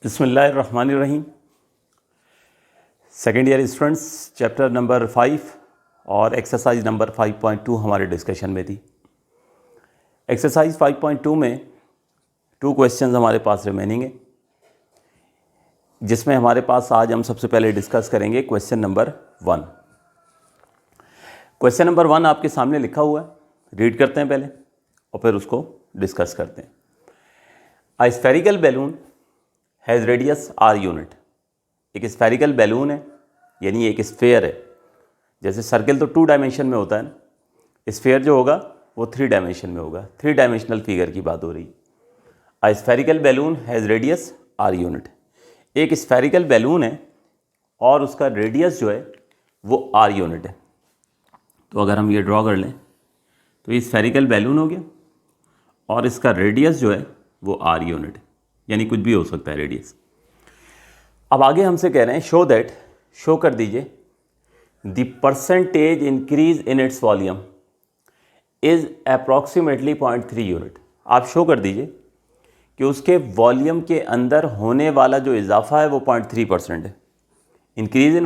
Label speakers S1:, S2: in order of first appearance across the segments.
S1: बिस्मिल्लाहिर्रहमानिर्रहीम। Second year students, chapter number 5 और exercise number 5.2 हमारे डिस्कशन में थी। एक्सरसाइज 5.2 में 2 क्वेश्चंस हमारे पास रिमेनिंग है, जिसमें हमारे पास आज हम सबसे पहले डिस्कस करेंगे क्वेश्चन नंबर 1। क्वेश्चन नंबर 1 आपके सामने लिखा हुआ है, रीड करते हैं पहले और फिर उसको डिस्कस करते हैं। A spherical balloon has radius r unit. एक स्फेरिकल बैलून है, यानी एक स्फेयर है। जैसे सर्किल तो 2 डायमेंशन में होता है ना, स्फेयर जो होगा वो 3 डायमेंशन में होगा। 3 डायमेंशनल फिगर की बात हो रही है। A spherical balloon has radius r unit. एक स्फेरिकल बैलून है और उसका रेडियस जो है वो आर यूनिट है। तो अगर हम ये ड्रॉ कर लें तो ये स्फेरिकल बैलून हो गया और इसका रेडियस जो है वो आर यूनिट है, यानी कुछ भी हो सकता है रेडियस। अब आगे हमसे कह रहे हैं शो कर दीजिए the percentage increase in its volume is approximately 0.3 unit. आप शो कर दीजिए कि उसके वॉल्यूम के अंदर होने वाला जो इजाफा है वो 0.3% है। इंक्रीज इन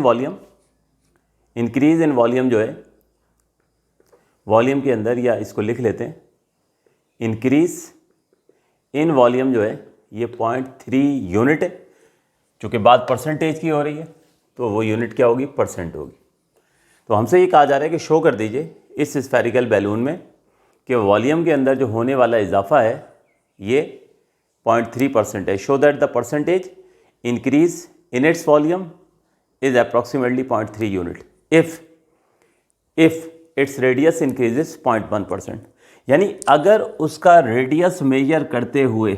S1: वॉल्यूम जो है वॉल्यूम के अंदर, या इसको लिख लेते हैं, इंक्रीज इन वॉल्यूम जो है ये 0.3 यूनिट है। चूँकि बात परसेंटेज की हो रही है तो वो यूनिट क्या होगी, परसेंट होगी। तो हमसे ये कहा जा रहा है कि शो कर दीजिए इस स्फेरिकल बैलून में कि वॉल्यूम के अंदर जो होने वाला इजाफा है ये 0.3% है। Show that the percentage increase in its volume is approximately 0.3 unit if its radius increases 0.1%। यानी अगर उसका रेडियस मेजर करते हुए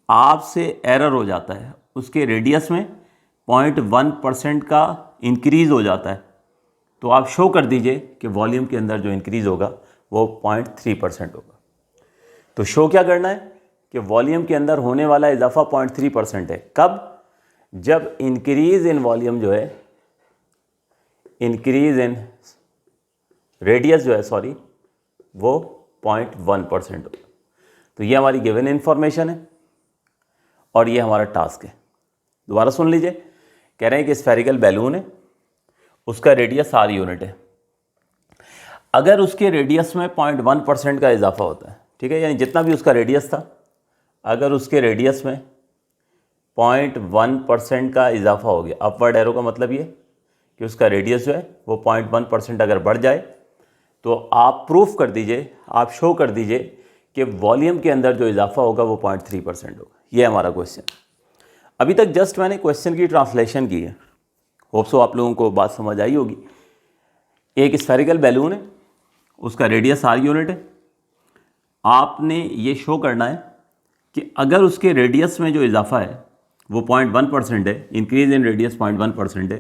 S1: आपसे एरर हो जाता है, उसके रेडियस में 0.1% का इंक्रीज़ हो जाता है, तो आप शो कर दीजिए कि वॉल्यूम के अंदर जो इंक्रीज़ होगा वो 0.3% होगा। तो शो क्या करना है कि वॉल्यूम के अंदर होने वाला इजाफा 0.3% है। कब? जब इंक्रीज़ इन वॉल्यूम जो है, इंक्रीज़ इन रेडियस जो है वो 0.1% होगा। तो ये हमारी गिवन इन्फॉर्मेशन है और ये हमारा टास्क है। दोबारा सुन लीजिए, कह रहे हैं कि स्फेरिकल बैलून है, उसका रेडियस आर यूनिट है। अगर उसके रेडियस में 0.1% का इजाफा होता है, ठीक है, यानी जितना भी उसका रेडियस था, अगर उसके रेडियस में 0.1% का इजाफा हो गया, अपवर्ड एरो का मतलब ये कि उसका रेडियस जो है वो 0.1% अगर बढ़ जाए, तो आप प्रूफ कर दीजिए, आप शो कर दीजिए कि वॉल्यूम के अंदर जो इजाफा होगा वो 0.3% होगा। ये हमारा क्वेश्चन। अभी तक जस्ट मैंने क्वेश्चन की ट्रांसलेशन की है, होप सो आप लोगों को बात समझ आई होगी। एक स्फेरिकल बैलून है, उसका रेडियस आर यूनिट है। आपने ये शो करना है कि अगर उसके रेडियस में जो इजाफा है वो 0.1% है, इंक्रीज इन रेडियस 0.1% है,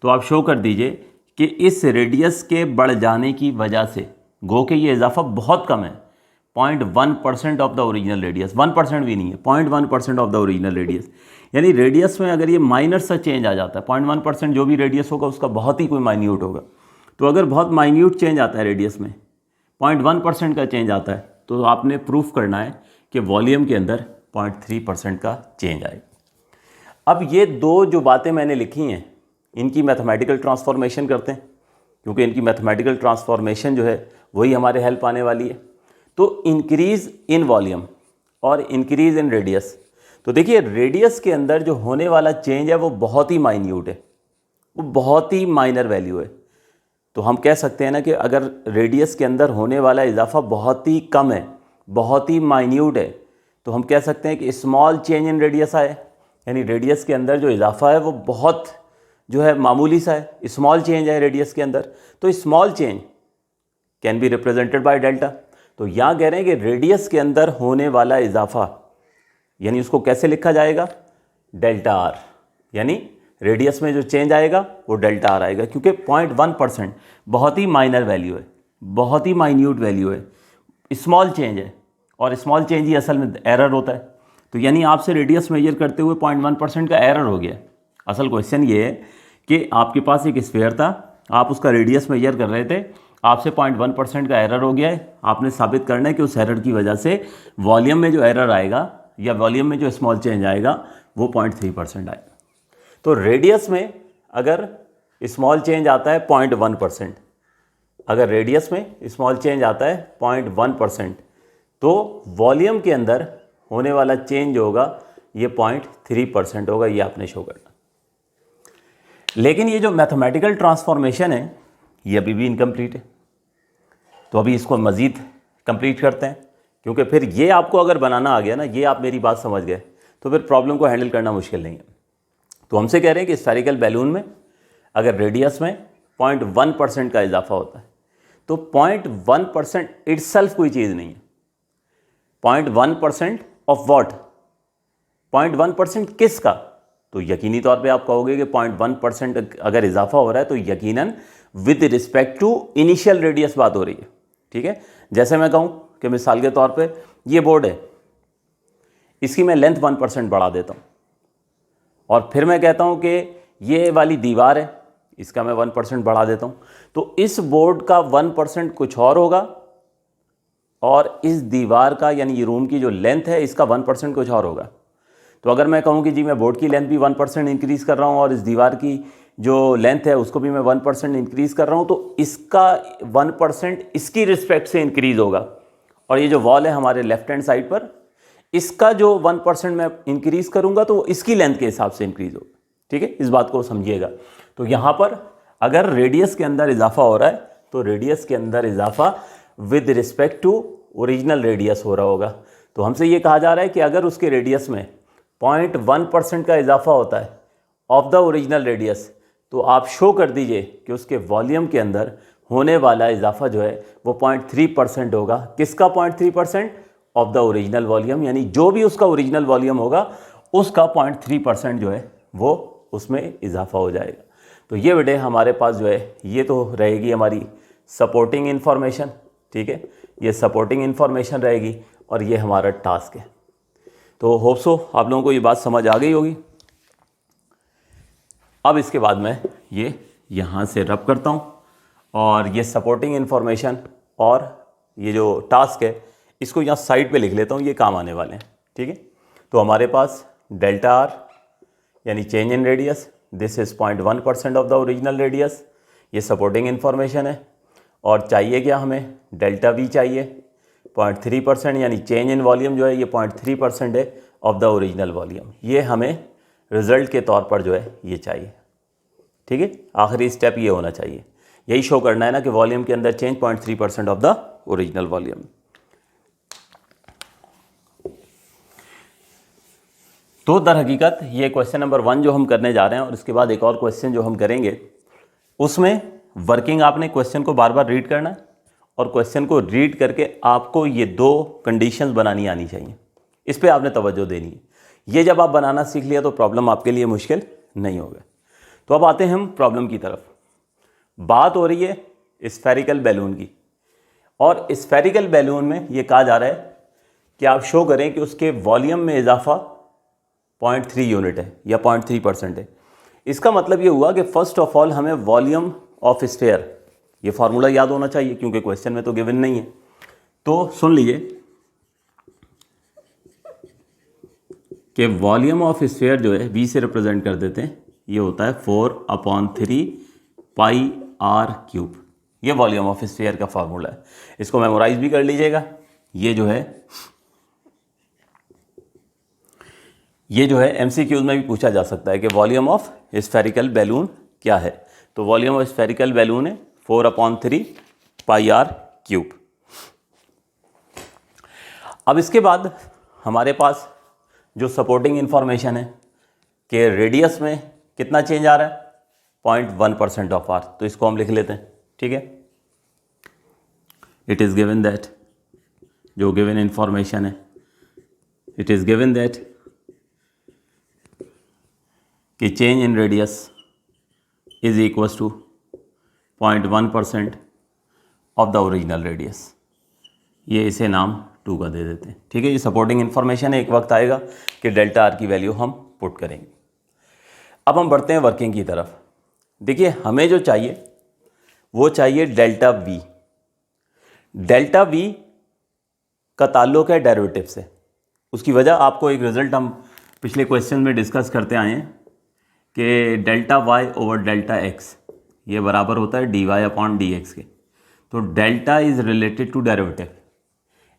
S1: तो आप शो कर दीजिए कि इस रेडियस के बढ़ जाने की वजह से, गो के ये इजाफा बहुत कम है, 0.1% ऑफ द ओरिजिनल रेडियस, 1% भी नहीं है, 0.1% ऑफ द ओरिजिनल रेडियस। यानी रेडियस में अगर ये माइनर सा चेंज आ जाता है, 0.1% जो भी रेडियस होगा उसका बहुत ही कोई माइन्यूट होगा। तो अगर बहुत माइन्यूट चेंज आता है रेडियस में, 0.1% का चेंज आता है, तो आपने प्रूफ करना है कि वॉल्यूम के अंदर 0.3% का चेंज आए। अब ये 2 जो बातें मैंने लिखी हैं, इनकी मैथमेटिकल ट्रांसफॉर्मेशन करते हैं, क्योंकि इनकी मैथमेटिकल ट्रांसफॉर्मेशन जो है वही हमारे हेल्प आने वाली है। तो इंक्रीज़ इन वॉल्यूम और इंक्रीज़ इन रेडियस, तो देखिए रेडियस के अंदर जो होने वाला चेंज है वो बहुत ही माइन्यूट है, वो बहुत ही माइनर वैल्यू है। तो हम कह सकते हैं ना कि अगर रेडियस के अंदर होने वाला इजाफा बहुत ही कम है, बहुत ही माइन्यूट है, तो हम कह सकते हैं कि स्मॉल चेंज इन रेडियस आए, यानी रेडियस के अंदर जो इजाफा है वो बहुत जो है मामूली सा है, स्मॉल चेंज है रेडियस के अंदर। तो small change can be represented by delta. तो यहाँ कह रहे हैं कि रेडियस के अंदर होने वाला इजाफा, यानी उसको कैसे लिखा जाएगा, डेल्टा आर, यानी रेडियस में जो चेंज आएगा वो डेल्टा आर आएगा, क्योंकि 0.1% बहुत ही माइनर वैल्यू है, बहुत ही माइन्यूट वैल्यू है, स्मॉल चेंज है, और स्मॉल चेंज ही असल में एरर होता है। तो यानी आपसे रेडियस मेजर करते हुए 0.1% का एरर हो गया। असल क्वेश्चन ये है कि आपके पास एक स्फीयर था, आप उसका रेडियस मेजर कर रहे थे, आपसे 0.1% का एरर हो गया है। आपने साबित करना है कि उस एरर की वजह से वॉल्यूम में जो एरर आएगा या वॉल्यूम में जो स्मॉल चेंज आएगा वो 0.3% आए। तो रेडियस में अगर स्मॉल चेंज आता है 0.1%, अगर रेडियस में स्मॉल चेंज आता है 0.1%, तो वॉल्यूम के अंदर होने वाला चेंज होगा ये 0.3% होगा। ये आपने शो करना। लेकिन ये जो मैथमेटिकल ट्रांसफॉर्मेशन है ये अभी भी इनकम्प्लीट है, तो अभी इसको मज़ीद कंप्लीट करते हैं, क्योंकि फिर ये आपको अगर बनाना आ गया ना, ये आप मेरी बात समझ गए, तो फिर प्रॉब्लम को हैंडल करना मुश्किल नहीं है। तो हमसे कह रहे हैं कि स्फेरिकल बैलून में अगर रेडियस में 0.1% का इजाफा होता है, तो 0.1% इटसेल्फ कोई चीज़ नहीं है। 0.1% ऑफ व्हाट? 0.1% किसका? तो यकीनी तौर पे आप कहोगे कि 0.1% अगर इजाफा हो रहा है तो यकीनन with respect to initial radius बात हो रही है। ठीक है, जैसे मैं कहूँ कि मिसाल के तौर पे ये बोर्ड है, इसकी मैं लेंथ 1% बढ़ा देता हूँ, और फिर मैं कहता हूँ कि ये वाली दीवार है, इसका मैं 1% बढ़ा देता हूँ, तो इस बोर्ड का 1% कुछ और होगा, और इस दीवार का यानी ये रूम की जो लेंथ है इसका 1% कुछ और होगा। तो अगर मैं कहूँ कि जी मैं बोर्ड की लेंथ भी 1% इंक्रीज़ कर रहा हूँ और इस दीवार की जो लेंथ है उसको भी मैं 1% इंक्रीज़ कर रहा हूँ, तो इसका 1% इसकी रिस्पेक्ट से इंक्रीज़ होगा, और ये जो वॉल है हमारे लेफ्ट हैंड साइड पर, इसका जो 1% मैं इंक्रीज़ करूँगा तो इसकी लेंथ के हिसाब से इंक्रीज़ होगा। ठीक है, इस बात को समझिएगा। तो यहाँ पर अगर रेडियस के अंदर इजाफा हो रहा है तो रेडियस के अंदर इजाफा with respect to original radius हो रहा होगा। तो हमसे ये कहा जा रहा है कि अगर उसके रेडियस में 0.1% का इजाफा होता है ऑफ द ओरिजिनल रेडियस, तो आप शो कर दीजिए कि उसके वॉल्यूम के अंदर होने वाला इजाफा जो है वो 0.3% होगा। किसका 0.3%? ऑफ द ओरिजिनल वॉल्यूम, यानी जो भी उसका ओरिजिनल वॉल्यूम होगा उसका 0.3% जो है वो उसमें इजाफा हो जाएगा। तो ये बेटे हमारे पास जो है ये तो रहेगी हमारी सपोर्टिंग इन्फॉर्मेशन। ठीक है, ये सपोर्टिंग इन्फॉर्मेशन रहेगी और ये हमारा टास्क है। तो होप सो आप लोगों को ये बात समझ आ गई होगी। अब इसके बाद मैं ये यहाँ से रब करता हूँ, और ये सपोर्टिंग इन्फॉर्मेशन और ये जो टास्क है इसको यहाँ साइड पे लिख लेता हूँ, ये काम आने वाले हैं। ठीक है, तो हमारे पास डेल्टा आर यानी change in radius, this is 0.1% of the original radius, ये सपोर्टिंग इन्फॉर्मेशन है। और चाहिए क्या हमें? डेल्टा वी चाहिए 0.3%, यानी चेंज इन वॉल्यूम जो है ये 0.3% है ऑफ द ओरिजिनल वॉल्यूम। ये हमें रिजल्ट के तौर पर जो है ये चाहिए। ठीक है, आखिरी स्टेप ये होना चाहिए, यही शो करना है ना कि वॉल्यूम के अंदर change 0.3% of the original volume. तो दर हकीकत ये क्वेश्चन नंबर 1 जो हम करने जा रहे हैं, और इसके बाद एक और क्वेश्चन जो हम करेंगे उसमें वर्किंग आपने क्वेश्चन को बार बार रीड करना है, और क्वेश्चन को रीड करके आपको ये 2 कंडीशंस बनानी आनी चाहिए, इस पे आपने तवज्जो देनी है। ये जब आप बनाना सीख लिया तो प्रॉब्लम आपके लिए मुश्किल नहीं होगा। तो अब आते हैं हम प्रॉब्लम की तरफ। बात हो रही है स्फेरिकल बैलून की, और स्फेरिकल बैलून में ये कहा जा रहा है कि आप शो करें कि उसके वॉल्यूम में इजाफा 0.3 यूनिट है या 0.3% है। इसका मतलब ये हुआ कि फर्स्ट ऑफ ऑल हमें वॉल्यूम ऑफ स्फेयर, ये फार्मूला याद होना चाहिए क्योंकि क्वेश्चन में तो गिवन नहीं है। तो सुन लीजिए कि वॉल्यूम ऑफ स्फेयर जो है v से रिप्रेजेंट कर देते हैं, ये होता है 4/3 पाई r क्यूब। ये वॉल्यूम ऑफ स्फेयर का फार्मूला है, इसको मेमोराइज भी कर लीजिएगा। ये जो है एमसीक्यूज में भी पूछा जा सकता है कि वॉल्यूम ऑफ स्फेरिकल बैलून क्या है। तो वॉल्यूम ऑफ स्फेरिकल बैलून है 4/3 पाई r क्यूब। अब इसके बाद हमारे पास जो सपोर्टिंग इंफॉर्मेशन है कि रेडियस में कितना चेंज आ रहा है 0.1% ऑफ r, तो इसको हम लिख लेते हैं। ठीक है, इट इज़ गिवन दैट, जो गिवन इंफॉर्मेशन है, इट इज़ गिवन दैट कि change in radius is equals to 0.1% of the original radius. ये इसे नाम 2 का दे देते हैं। ठीक है, ये सपोर्टिंग इन्फॉर्मेशन है। एक वक्त आएगा कि डेल्टा आर की वैल्यू हम पुट करेंगे। अब हम बढ़ते हैं वर्किंग की तरफ। देखिए हमें जो चाहिए वो चाहिए डेल्टा वी। डेल्टा वी का ताल्लुक है डेरिवेटिव से। उसकी वजह आपको एक रिजल्ट हम पिछले क्वेश्चन में डिस्कस करते आए हैं कि delta y over delta x ये बराबर होता है d y upon d x के। तो delta is related to derivative.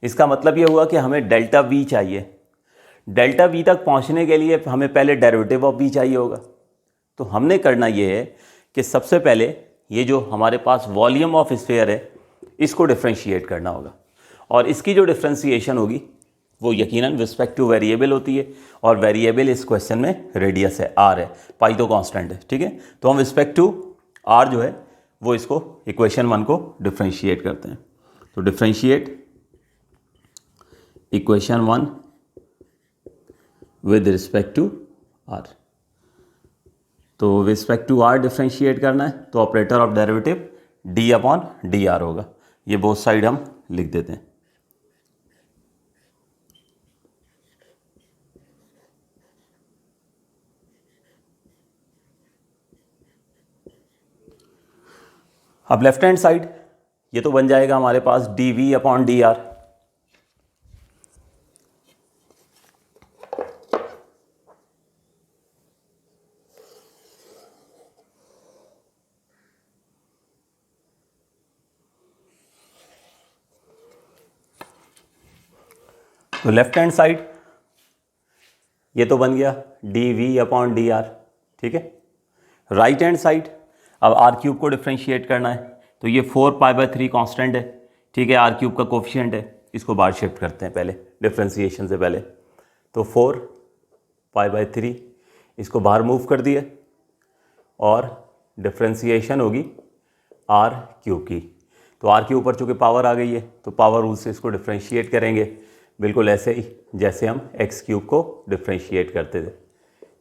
S1: इसका मतलब ये हुआ कि हमें डेल्टा वी चाहिए। डेल्टा वी तक पहुंचने के लिए हमें पहले डेरिवेटिव ऑफ वी चाहिए होगा। तो हमने करना ये है कि सबसे पहले ये जो हमारे पास वॉल्यूम ऑफ स्फीयर है इसको डिफ्रेंशिएट करना होगा, और इसकी जो डिफ्रेंशिएशन होगी वो यकीनन रिस्पेक्ट टू वेरिएबल होती है, और वेरिएबल इस क्वेश्चन में रेडियस है, आर है, पाई तो कांस्टेंट है, ठीक है। तो हम रिस्पेक्ट टू आर जो है वो इसको इक्वेशन 1 को डिफ्रेंशिएट करते हैं। तो differentiate equation 1 with respect to r. तो रिस्पेक्ट टू आर डिफ्रेंशिएट करना है तो operator of derivative d upon D r होगा। ये बोथ साइड हम लिख देते हैं। अब लेफ्ट हैंड साइड ये तो बन जाएगा हमारे पास D we upon D R. तो लेफ्ट हैंड साइड ये तो बन गया D we upon D R, ठीक है। राइट हैंड साइड अब आर क्यूब को डिफ्रेंशिएट करना है तो ये 4π/3 कांस्टेंट है, ठीक है, आर क्यूब का कोफिशिएंट है। इसको बाहर शिफ्ट करते हैं पहले डिफ्रेंशिएशन से पहले। तो 4π/3 इसको बाहर मूव कर दिए और डिफ्रेंशिएशन होगी आर क्यूब की। तो आर के ऊपर चूँकि पावर आ गई है तो पावर रूल से इसको डिफ्रेंशिएट करेंगे, बिल्कुल ऐसे ही जैसे हम एक्स क्यूब को डिफ्रेंशिएट करते थे,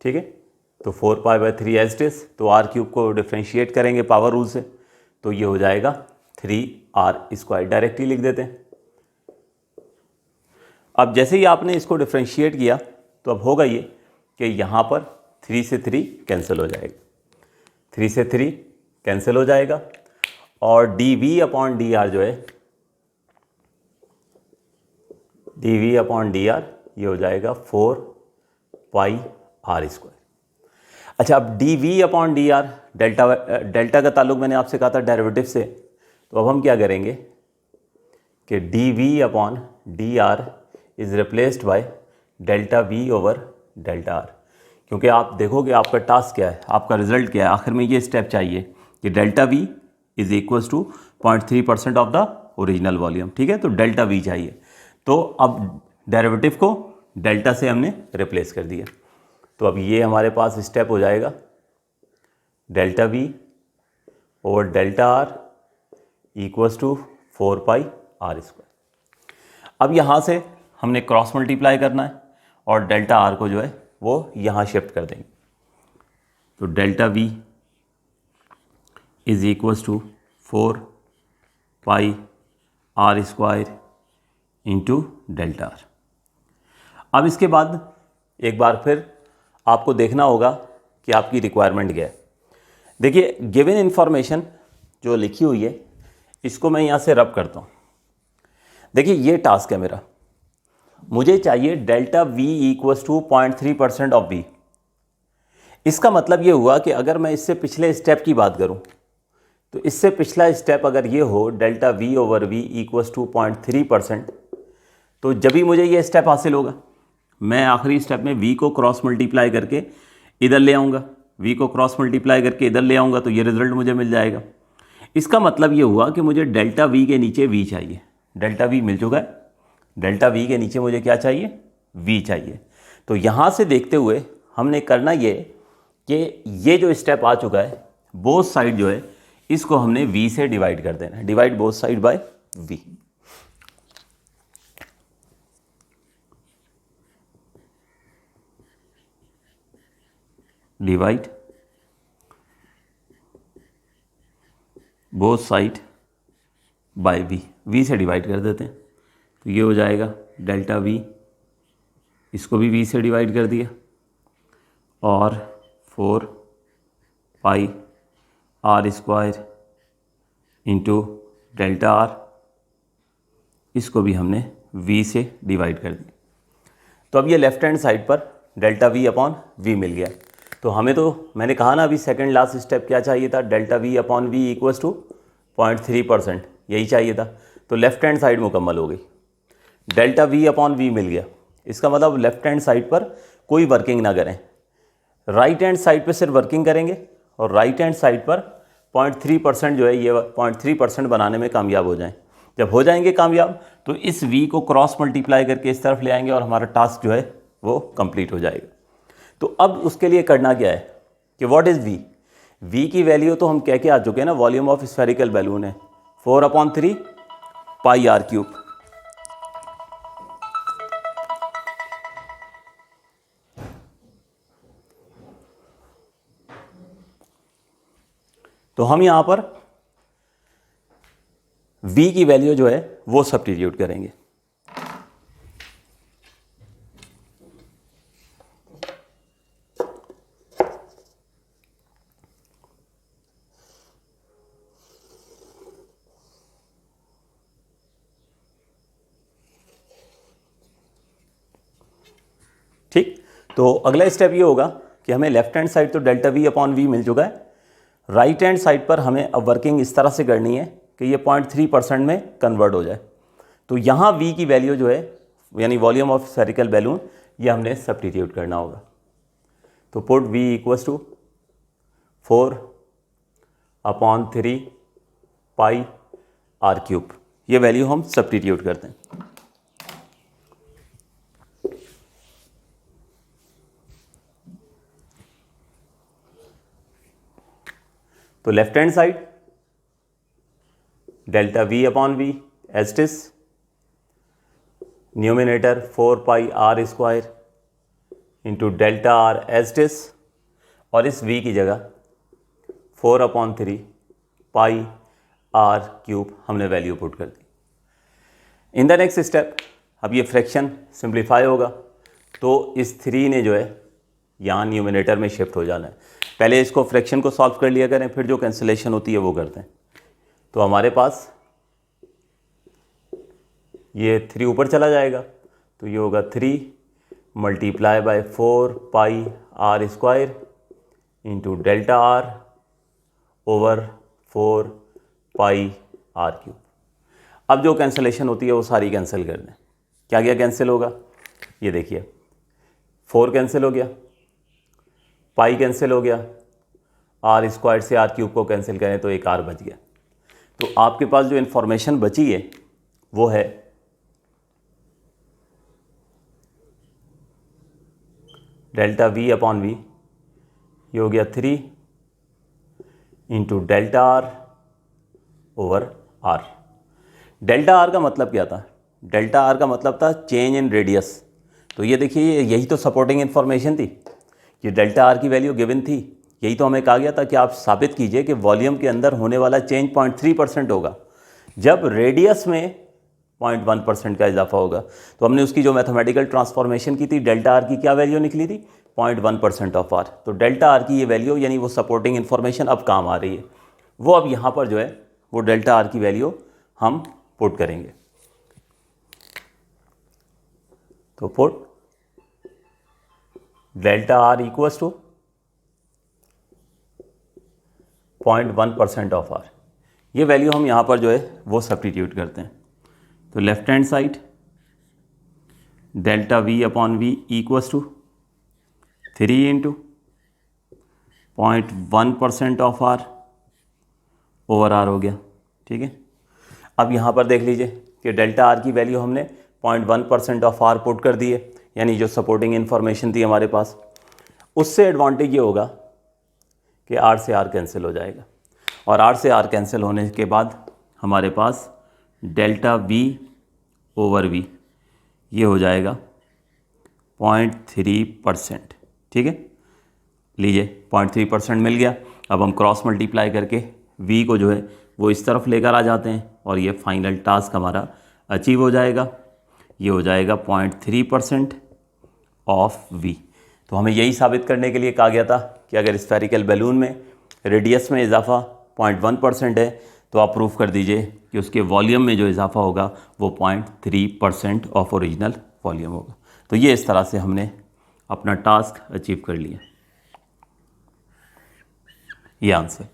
S1: ठीक है। तो 4π/3 एज इट इज, तो आर क्यूब को डिफ्रेंशिएट करेंगे पावर रूल से तो ये हो जाएगा 3r²। डायरेक्टली लिख देते हैं। अब जैसे ही आपने इसको डिफ्रेंशिएट किया तो अब होगा ये कि यहाँ पर 3 से 3 कैंसिल हो जाएगा, 3 से 3 कैंसिल हो जाएगा, और d we upon D r जो है d we upon D r ये हो जाएगा 4πr²। अच्छा, अब d we upon D r delta का ताल्लुक मैंने आपसे कहा था डेरिवेटिव से, तो अब हम क्या करेंगे कि d we upon D r is replaced by delta v over delta r. क्योंकि आप देखोगे आपका टास्क क्या है, आपका रिजल्ट क्या है, आखिर में ये स्टेप चाहिए कि delta v is equals to 0.3% of the original volume, ठीक है। तो डेल्टा वी चाहिए, तो अब डेरिवेटिव को डेल्टा से हमने रिप्लेस कर दिया। तो अब ये हमारे पास स्टेप हो जाएगा delta v over delta r equals to 4πr²। अब यहाँ से हमने क्रॉस मल्टीप्लाई करना है और डेल्टा आर को जो है वो यहाँ शिफ्ट कर देंगे। तो delta v is equals to 4πr² into delta r. अब इसके बाद एक बार फिर आपको देखना होगा कि आपकी रिक्वायरमेंट क्या है। देखिए, गिवन इन्फॉर्मेशन जो लिखी हुई है इसको मैं यहाँ से रब करता हूँ। देखिए, ये टास्क है मेरा, मुझे चाहिए delta v equals to 0.3% of v. इसका मतलब ये हुआ कि अगर मैं इससे पिछले स्टेप की बात करूँ तो इससे पिछला स्टेप अगर ये हो delta v over v equals to 0.3%, तो जब भी मुझे ये स्टेप हासिल होगा मैं आखिरी स्टेप में v को क्रॉस मल्टीप्लाई करके इधर ले आऊँगा, v को क्रॉस मल्टीप्लाई करके इधर ले आऊँगा, तो ये रिजल्ट मुझे मिल जाएगा। इसका मतलब ये हुआ कि मुझे डेल्टा v के नीचे v चाहिए। डेल्टा v मिल चुका है, डेल्टा v के नीचे मुझे क्या चाहिए, v चाहिए। तो यहाँ से देखते हुए हमने करना ये कि ये जो स्टेप आ चुका है बोथ साइड जो है इसको हमने v से डिवाइड कर देना है। Divide both side by v। Divide both side by v, v से डिवाइड कर देते हैं तो ये हो जाएगा डेल्टा वी, इसको भी वी से डिवाइड कर दिया, और 4πr² इंटू डेल्टा आर, इसको भी हमने v से डिवाइड कर दिया। तो अब ये लेफ्ट हैंड साइड पर डेल्टा वी अपॉन वी मिल गया। तो हमें तो मैंने कहा ना अभी सेकंड लास्ट स्टेप क्या चाहिए था, delta v upon v equals to 0.3%, यही चाहिए था। तो लेफ्ट हैंड साइड मुकम्मल हो गई, डेल्टा वी अपॉन वी मिल गया। इसका मतलब लेफ्ट हैंड साइड पर कोई वर्किंग ना करें, राइट हैंड साइड पे सिर्फ वर्किंग करेंगे और राइट हैंड साइड पर 0.3% जो है ये 0.3% बनाने में कामयाब हो जाएं। जब हो जाएंगे कामयाब तो इस v को क्रॉस मल्टीप्लाई करके इस तरफ ले आएंगे और हमारा टास्क जो है वो कंप्लीट हो जाएगा। तो अब उसके लिए करना क्या है कि व्हाट इज़ v? v की वैल्यू तो हम कह के आ चुके हैं ना, वॉल्यूम ऑफ स्फेरिकल बैलून है 4/3 पाई आर क्यूब। तो हम यहां पर v की वैल्यू जो है वो सब्स्टिट्यूट करेंगे। ठीक, तो अगला स्टेप ये होगा कि हमें लेफ्ट हैंड साइड तो डेल्टा वी अपॉन वी मिल चुका है, राइट हैंड साइड पर हमें अब वर्किंग इस तरह से करनी है कि ये 0.3% में कन्वर्ट हो जाए। तो यहाँ v की वैल्यू जो है यानी वॉल्यूम ऑफ स्फेरिकल बैलून, ये हमने सब्स्टिट्यूट करना होगा। तो put v equals to 4/3 pi r cube, ये वैल्यू हम सब्स्टिट्यूट करते हैं। तो left hand side delta v upon v as it is, numerator 4 pi r square into delta r as it is, और इस v की जगह 4/3 पाई आर क्यूब हमने वैल्यू पुट कर दी। इन द नेक्स्ट स्टेप अब ये फ्रैक्शन सिंप्लीफाई होगा, तो इस 3 ने जो है यहाँ न्यूमिनेटर में शिफ्ट हो जाना है। पहले इसको फ्रैक्शन को सॉल्व कर लिया करें, फिर जो कैंसिलेशन होती है वो करते हैं। तो हमारे पास ये 3 ऊपर चला जाएगा, तो ये होगा 3 multiply by 4 pi r square into delta r over 4 pi r cube. अब जो कैंसिलेशन होती है वो सारी कैंसिल कर दें। क्या क्या कैंसिल होगा, ये देखिए 4 कैंसिल हो गया, पाई कैंसिल हो गया, आर स्क्वायर से आर क्यूब को कैंसिल करें तो एक आर बच गया। तो आपके पास जो इन्फॉर्मेशन बची है वो है डेल्टा वी अपॉन वी, ये हो गया 3 into delta r over r. Delta r का मतलब क्या था, डेल्टा आर का मतलब था चेंज इन रेडियस। तो ये देखिए यही तो सपोर्टिंग इन्फॉर्मेशन थी, ये डेल्टा आर की वैल्यू गिवन थी, यही तो हमें कहा गया था कि आप साबित कीजिए कि वॉल्यूम के अंदर होने वाला चेंज 0.3% होगा जब रेडियस में 0.1% का इजाफा होगा। तो हमने उसकी जो मैथमेटिकल ट्रांसफॉर्मेशन की थी, डेल्टा आर की क्या वैल्यू निकली थी, 0.1% ऑफ आर। तो डेल्टा आर की ये वैल्यू यानी वो सपोर्टिंग इन्फॉर्मेशन अब काम आ रही है, वो अब यहाँ पर जो है वो डेल्टा आर की वैल्यू हम पुट करेंगे। तो put delta r equals to 0.1% of r, ये वैल्यू हम यहाँ पर जो है वो सब्स्टिट्यूट करते हैं। तो left hand side delta v upon v equals to 3 into 0.1% of r over r हो गया। ठीक है, अब यहाँ पर देख लीजिए कि डेल्टा आर की वैल्यू हमने 0.1% ऑफ आर पुट कर दी है, यानी जो सपोर्टिंग इन्फॉर्मेशन थी हमारे पास। उससे एडवांटेज ये होगा कि आर से आर कैंसिल हो जाएगा, और आर से आर कैंसिल होने के बाद हमारे पास डेल्टा वी ओवर वी ये हो जाएगा 0.3%। ठीक है, लीजिए 0.3% मिल गया। अब हम क्रॉस मल्टीप्लाई करके v को जो है वो इस तरफ लेकर आ जाते हैं और ये फाइनल टास्क हमारा अचीव हो जाएगा। ये हो जाएगा 0.3% ऑफ v। तो हमें यही साबित करने के लिए कहा गया था कि अगर स्फेरिकल बैलून में रेडियस में इजाफा 0.1% है तो आप प्रूफ कर दीजिए कि उसके वॉल्यूम में जो इजाफा होगा वो 0.3% ऑफ ओरिजिनल वॉल्यूम होगा। तो ये इस तरह से हमने अपना टास्क अचीव कर लिया। ये आंसर।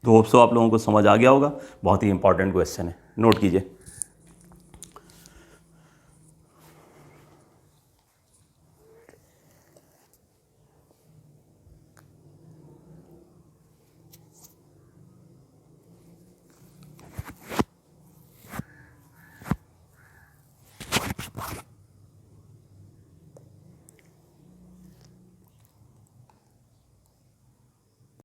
S1: तो होप सो आप लोगों को समझ आ गया होगा। बहुत ही इंपॉर्टेंट क्वेश्चन है, नोट कीजिए।